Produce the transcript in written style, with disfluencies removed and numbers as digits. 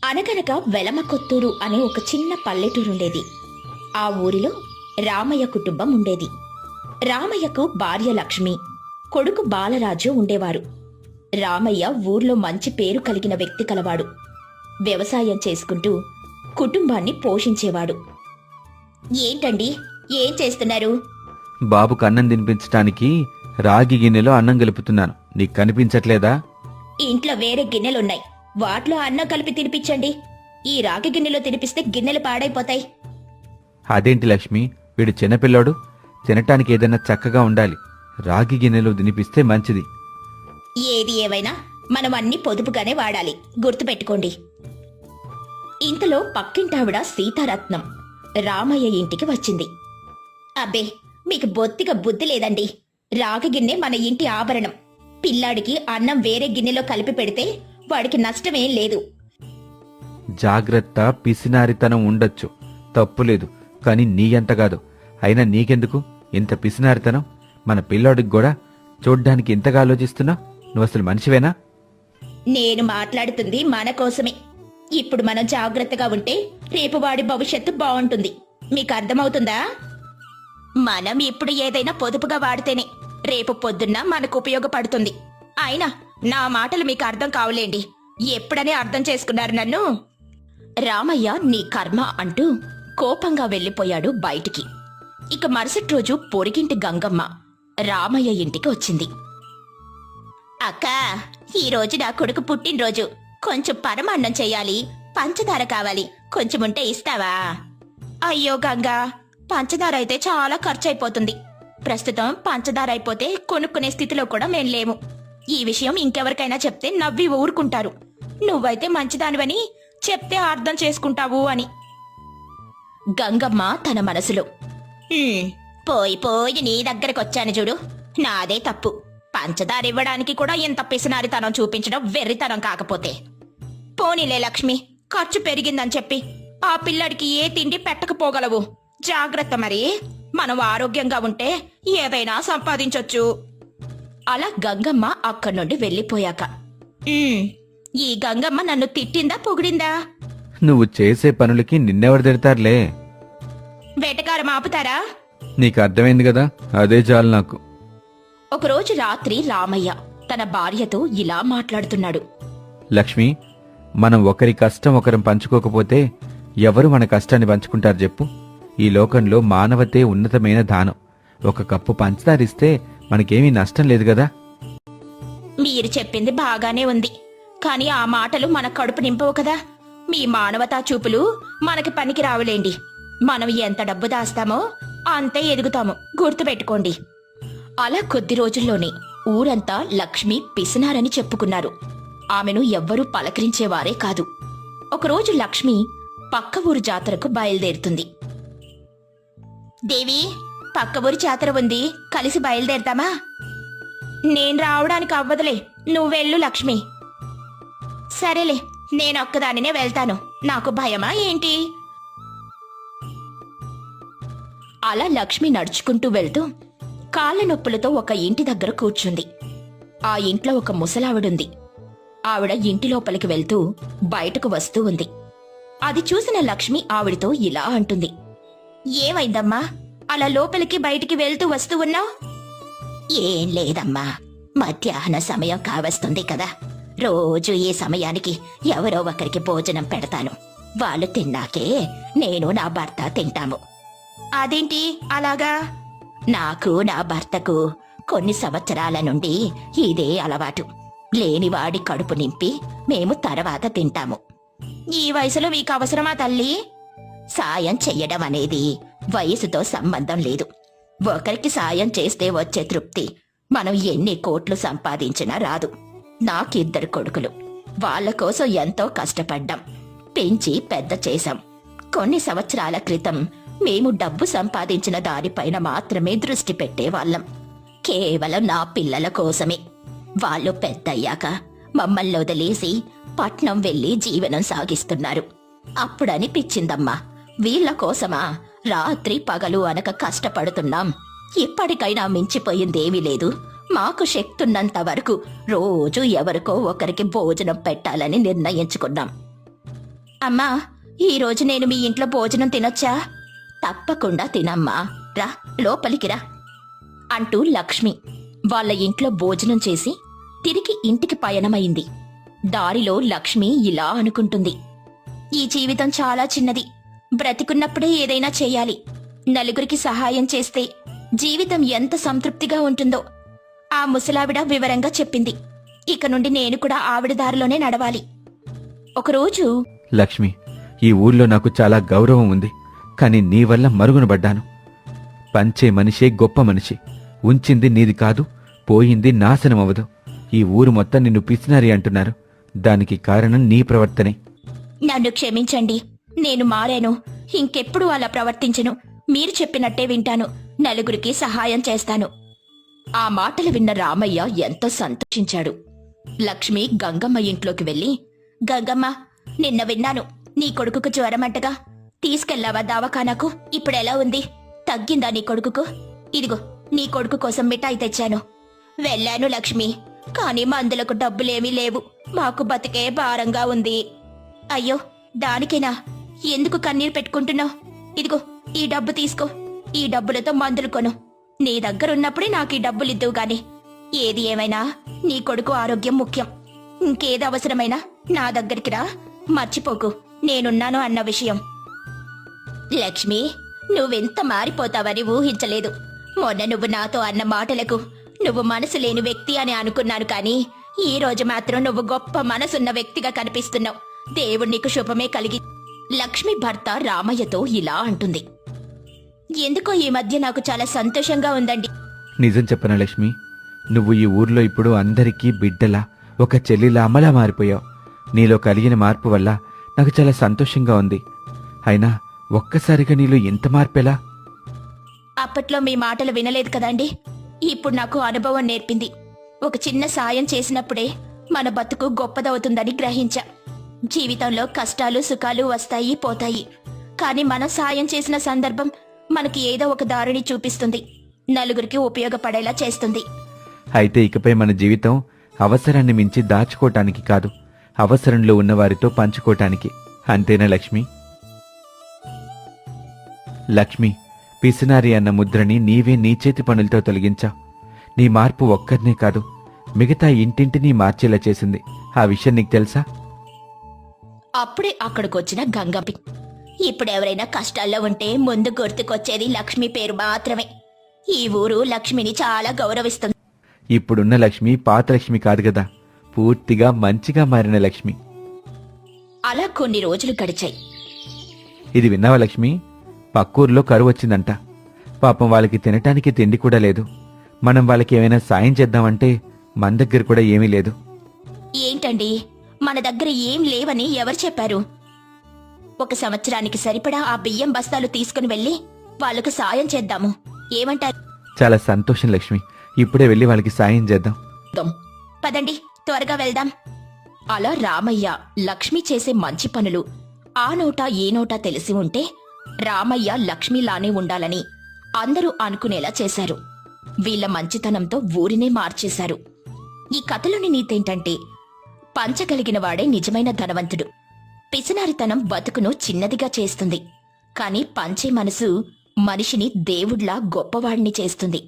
అనగనగా వెలమకొత్తూరు అనే ఒక చిన్న పల్లెటూరుండేది. ఆ ఊరిలో రామయ్య కుటుంబం ఉండేది. రామయ్యకు భార్య లక్ష్మి, కొడుకు బాలరాజు ఉండేవారు. రామయ్య ఊర్లో మంచి పేరు కలిగిన వ్యక్తి కలవాడు. వ్యవసాయం చేసుకుంటూ కుటుంబాన్ని పోషించేవాడు. ఏంటండి, ఏం చేస్తున్నారు? బాబుకు అన్నం తినిపించటానికి రాగి గిన్నెలో అన్నం కలుపుతున్నాను. నీకు కనిపించట్లేదా? ఇంట్లో వేరే గిన్నెలున్నాయి, వాటిలో అన్నం కలిపి తినిపించండి. ఈ రాగి గిన్నెలో తినిపిస్తే గిన్నెలు పాడైపోతాయి. అదేంటి లక్ష్మి, వీడు చిన్నపిల్లోడు, తినటానికి ఏదైనా చక్కగా ఉండాలి. రాగి గిన్నెలో తినిపిస్తే మంచిది. ఏది ఏవైనా మనం అన్ని పొదుపుగానే వాడాలి, గుర్తుపెట్టుకోండి. ఇంతలో పక్కింటావిడ సీతారత్నం రామయ్య ఇంటికి వచ్చింది. అబ్బే, మీకు బొత్తిగా బుద్ధి లేదండి. రాగి గిన్నె మన ఇంటి ఆభరణం. పిల్లాడికి అన్నం వేరే గిన్నెలో కలిపి పెడితే వాడికి నష్టమేం లేదు. జాగ్రత్త, పిసినారితనం ఉండొచ్చు, తప్పులేదు. కాని నీయంత కాదు. అయినా నీకెందుకు ఇంత పిసినారితనం? మన పిల్లాడికి కూడా చూడ్డానికి ఇంతగా ఆలోచిస్తున్నా? నువ్వు అసలు మనిషివేనా? నేను మాట్లాడుతుంది మన కోసమే. ఇప్పుడు మనం జాగ్రత్తగా ఉంటే రేపు వాడి భవిష్యత్తు బాగుంటుంది. మీకు అర్థమవుతుందా? మనం ఇప్పుడు ఏదైనా పొదుపుగా వాడితేనే రేపు పొద్దున్న మనకు ఉపయోగపడుతుంది. అయినా నా మాటలు మీకు అర్థం కావులేండి. ఎప్పుడనే అర్థం చేసుకున్నారు నన్ను? రామయ్య నీ కర్మ అంటూ కోపంగా వెళ్లిపోయాడు బయటికి. ఇక మరుసటి రోజు పొరిగింటి గంగమ్మ రామయ్య ఇంటికి వచ్చింది. అక్కా, ఈరోజు నా కొడుకు పుట్టినరోజు. కొంచెం పరమాన్నం చెయ్యాలి, పంచదార కావాలి, కొంచెముంటే ఇస్తావా? అయ్యో గంగా, పంచదార అయితే చాలా ఖర్చయిపోతుంది. ప్రస్తుతం పంచదార అయిపోతే కొనుక్కునే స్థితిలో కూడా మేం లేము. ఈ విషయం ఇంకెవరికైనా చెప్తే నవ్వి ఊరుకుంటారు. నువ్వైతే మంచిదానివని చెప్తే అర్థం చేసుకుంటావు అని. గంగమ్మ తన మనసులో, పోయి పోయి నీ దగ్గరకొచ్చాను చూడు, నాదే తప్పు. పంచదార ఇవ్వడానికి కూడా ఎంత పిసినారితనం చూపించడం వెర్రితనం కాకపోతే. పోనీలే లక్ష్మి, ఖర్చు పెరిగిందని చెప్పి ఆ పిల్లడికి ఏ తిండి పెట్టకపోగలవు. జాగ్రత్త మరి. మనం ఆరోగ్యంగా ఉంటే ఏదైనా సంపాదించొచ్చు. అలా గంగమ్మ అక్కడి నుండి వెళ్లిపోయాక, ఈ గంగమ్మ నన్ను తిట్టిందా పొగిడిందా? నువ్వు చేసే పనులకి నిన్నెవరు తిడతారులే. వేటకారం ఆపుతారా? నీకు అర్థమైంది కదా, అదే చాలు నాకు. ఒకరోజు రాత్రి రామయ్య తన భార్యతో ఇలా మాట్లాడుతున్నాడు. లక్ష్మి, మనం ఒకరి కష్టం ఒకరం పంచుకోకపోతే ఎవరు మన కష్టాన్ని పంచుకుంటారు చెప్పు? ఈ లోకంలో మానవతే ఉన్నతమైన దానం. ఒక కప్పు పంచదారిస్తే మనకేమీ నష్టం లేదు కదా. మీరు చెప్పింది బాగానే ఉంది, కాని ఆ మాటలు మన కడుపు నింపవు కదా. మీ మానవతా చూపులు మనకి పనికి రావులేండి. మనం ఎంత డబ్బు దాస్తామో అంతే ఎదుగుతాము, గుర్తుపెట్టుకోండి. అలా కొద్ది రోజుల్లోనే ఊరంతా లక్ష్మి పిసినారని చెప్పుకున్నారు. ఆమెను ఎవ్వరూ పలకరించేవారే కాదు. ఒకరోజు లక్ష్మి పక్క ఊరు జాతరకు బయలుదేరుతుంది. దేవి, పక్క ఊరి జాతర ఉంది, కలిసి బయలుదేరతామా? నేను రావడానికి అవ్వదులే, నువ్వెళ్ళు లక్ష్మి. సరేలే, నేనొక్కదానినే వెళ్తాను. నాకు భయమా ఏంటి? అలా లక్ష్మి నడుచుకుంటూ వెళ్తూ కాళ్ళ నొప్పులతో ఒక ఇంటి దగ్గర కూర్చుంది. ఆ ఇంట్లో ఒక ముసలావిడుంది. ఆవిడ ఇంటి లోపలికి వెళ్తూ బయటకు వస్తూ ఉంది. అది చూసిన లక్ష్మి ఆవిడతో ఇలా అంటుంది. ఏమైందమ్మా, అలా లోపలికి బయటికి వెళ్తూ వస్తూ ఉన్నావు? ఏం లేదమ్మా, మధ్యాహ్న సమయం కావస్తుంది కదా. రోజు ఈ సమయానికి ఎవరో ఒకరికి భోజనం పెడతాను. వాళ్ళు తిన్నాకే నేను నా భర్త తింటాము. అదేంటి అలాగా? నాకు నా భర్తకు కొన్ని సంవత్సరాల నుండి ఇదే అలవాటు. లేనివాడి కడుపు నింపి మేము తర్వాత తింటాము. ఈ వయసులో మీకు అవసరమా తల్లి? సాయం చెయ్యడం అనేది వయసుతో సంబంధం లేదు. ఒకరికి సాయం చేస్తే వచ్చే తృప్తి మనం ఎన్ని కోట్లు సంపాదించినా రాదు. నాకిద్దరు కొడుకులు. వాళ్ళ కోసం ఎంతో కష్టపడ్డాం, పెంచి పెద్ద చేశాం. కొన్ని సంవత్సరాల క్రితం మేము డబ్బు సంపాదించిన దానిపైన మాత్రమే దృష్టి పెట్టేవాళ్ళం. కేవలం నా పిల్లల కోసమే. వాళ్ళు పెద్దయ్యాక మమ్మల్ని వదిలేసి పట్నం వెళ్లి జీవనం సాగిస్తున్నారు. అప్పుడనిపించిందమ్మా, వీళ్ల కోసమా రాత్రి పగలు అనక కష్టపడుతున్నాం. ఇప్పటికైనా మించిపోయిందేమీ లేదు. మాకు శక్తున్నంత వరకు రోజు ఎవరికో ఒకరికి భోజనం పెట్టాలని నిర్ణయించుకున్నాం. అమ్మా, ఈరోజు నేను మీ ఇంట్లో భోజనం తినొచ్చా? తప్పకుండా తినమ్మా, రా లోపలికి రా అంటూ లక్ష్మి వాళ్ళ ఇంట్లో భోజనం చేసి తిరిగి ఇంటికి పయనమైంది. దారిలో లక్ష్మి ఇలా అనుకుంటుంది. ఈ జీవితం చాలా చిన్నది. బ్రతికున్నప్పుడే ఏదైనా చెయ్యాలి. నలుగురికి సహాయం చేస్తే జీవితం ఎంత సంతృప్తిగా ఉంటుందో. ఆ ముసలావిడ వివరంగా చెప్పింది. ఇక నుండి నేను కూడా ఆవిడ దారిలోనే నడవాలి. ఒకరోజు లక్ష్మి, ఈ ఊర్లో నాకు చాలా గౌరవం ఉంది, కానీ నీ వల్ల మరుగునబడ్డాను. పంచే మనిషే గొప్ప మనిషి. ఉంచింది నీది కాదు, పోయింది నాశనమవదు. ఈ ఊరు మొత్తం నిన్ను పిసినారి అంటున్నారు. దానికి కారణం నీ ప్రవర్తనే. నన్ను క్షమించండి, నేను మారాను. ఇంకెప్పుడు అలా ప్రవర్తించను. మీరు చెప్పినట్టే వింటాను. నలుగురికి సహాయం చేస్తాను. ఆ మాటలు విన్న రామయ్య ఎంతో సంతోషించాడు. లక్ష్మి గంగమ్మ ఇంట్లోకి వెళ్లి, గంగమ్మ, నిన్న విన్నాను నీ కొడుకుకు జ్వరమంటగా. తీసుకెళ్లావా దవాఖానాకు? ఇప్పుడెలా ఉంది? తగ్గిందా నీ కొడుకుకు? ఇదిగో నీ కొడుకు కోసం మిఠాయి తెచ్చాను. వెళ్ళాను లక్ష్మి, కాని మందులకు డబ్బులేమీ లేవు. మాకు బతికే భారంగా ఉంది. అయ్యో, దానికేనా? ఎందుకు కన్నీరు పెట్టుకుంటున్నావు? ఇదిగో ఈ డబ్బు తీసుకో. ఈ డబ్బులతో మందులు కొను. నీ దగ్గరున్నప్పుడే నాకు ఈ డబ్బులిద్దువు గాని. ఏది ఏమైనా నీ కొడుకు ఆరోగ్యం ముఖ్యం. ఇంకేది అవసరమైనా నా దగ్గరికి రా. మర్చిపోకు నేనున్నాను అన్న విషయం. లక్ష్మి, నువ్వెంత మారిపోతావని ఊహించలేదు. మొన్న నువ్వు నాతో అన్న మాటలకు నువ్వు మనసు లేని వ్యక్తి అని అనుకున్నాను, కానీ ఈ రోజు మాత్రం నువ్వు గొప్ప మనసున్న వ్యక్తిగా కనిపిస్తున్నావు. దేవుడు నీకు శుభమే కలిగి. లక్ష్మి భర్త రామయ్యతో ఇలా అంటుంది. ఎందుకో ఈ మధ్య నాకు చాలా సంతోషంగా ఉందండి. నిజం చెప్పనా లక్ష్మి, నువ్వు ఈ ఊర్లో ఇప్పుడు అందరికీ బిడ్డలా, ఒక చెల్లిలా అమ్మలా మారిపోయావు. నీలో కలిగిన మార్పు వల్ల నాకు చాలా సంతోషంగా ఉంది. అయినా ఒక్కసారిగా నీలో ఎంత మార్పెలా? అప్పట్లో మీ మాటలు వినలేదు కదండి. ఇప్పుడు నాకు అనుభవం నేర్పింది. ఒక చిన్న సాయం చేసినప్పుడే మన బతుకు గొప్పదవుతుందని గ్రహించా. జీవితంలో కష్టాలు సుఖాలు వస్తాయి పోతాయి, కానీ మనం సాయం చేసిన సందర్భం మనకి ఏదో ఒక దారిని చూపిస్తుంది. నలుగురికి ఉపయోగపడేలా చేస్తుంది. అయితే ఇకపై మన జీవితం అవసరాన్ని మించి దాచుకోటానికి కాదు, అవసరంలో ఉన్నవారితో పంచుకోటానికి. అంతేనా లక్ష్మి? లక్ష్మి, పిసినారి అన్న ముద్రని నీవే నీ చేతి పనులతో తొలగించావు. నీ మార్పు ఒక్కరినే కాదు, మిగతా ఇంటింటినీ మార్చేలా చేసింది. ఆ విషయం నీకు తెలుసా? అప్పుడే అక్కడికొచ్చిన గంగమ్మ, ఇప్పుడెవరైనా కష్టాల్లో ఉంటే ముందు గుర్తుకొచ్చేది లక్ష్మి పేరు మాత్రమే. ఈ ఊరు లక్ష్మిని చాలా గౌరవిస్తుంది. ఇప్పుడున్న లక్ష్మి పాత లక్ష్మి కాదు కదా, పూర్తిగా మంచిగా మారిన లక్ష్మి. అలా కొన్ని రోజులు గడిచాయి. ఇది విన్నావా లక్ష్మి? పక్కూర్లో కరువు వచ్చిందంట. పాపం వాళ్ళకి తినటానికి తిండి కూడా లేదు. మనం వాళ్ళకి ఏమైనా సాయం చేద్దామంటే మన దగ్గర కూడా ఏమీ లేదు. ఏంటండి, మన దగ్గర ఏం లేవని ఎవరు చెప్పారు? 1 సంవత్సరానికి సరిపడా ఆ బియ్యం బస్తాలు తీసుకుని వెళ్ళి వాళ్ళకు సాయం చేద్దాము. ఏమంటారు? చాలా సంతోషం లక్ష్మి, ఇప్పుడే వెళ్ళి వాళ్ళకి సాయం చేద్దాం. పదండి, త్వరగా వెళ్దాం. అలా రామయ్య లక్ష్మి చేసే మంచి పనులు ఆ నోటా ఈ నోటా తెలిసి ఉంటే రామయ్య లక్ష్మిలానే ఉండాలని అందరూ అనుకునేలా చేశారు. వీళ్ల మంచితనంతో ఊరినే మార్చేశారు. ఈ కథలోని నీతేంటంటే, పంచగలిగిన వాడే నిజమైన ధనవంతుడు. పిసినారితనం బతుకును చిన్నదిగా చేస్తుంది, కాని పంచే మనసు మనిషిని దేవుడ్లా గొప్పవాడిని చేస్తుంది.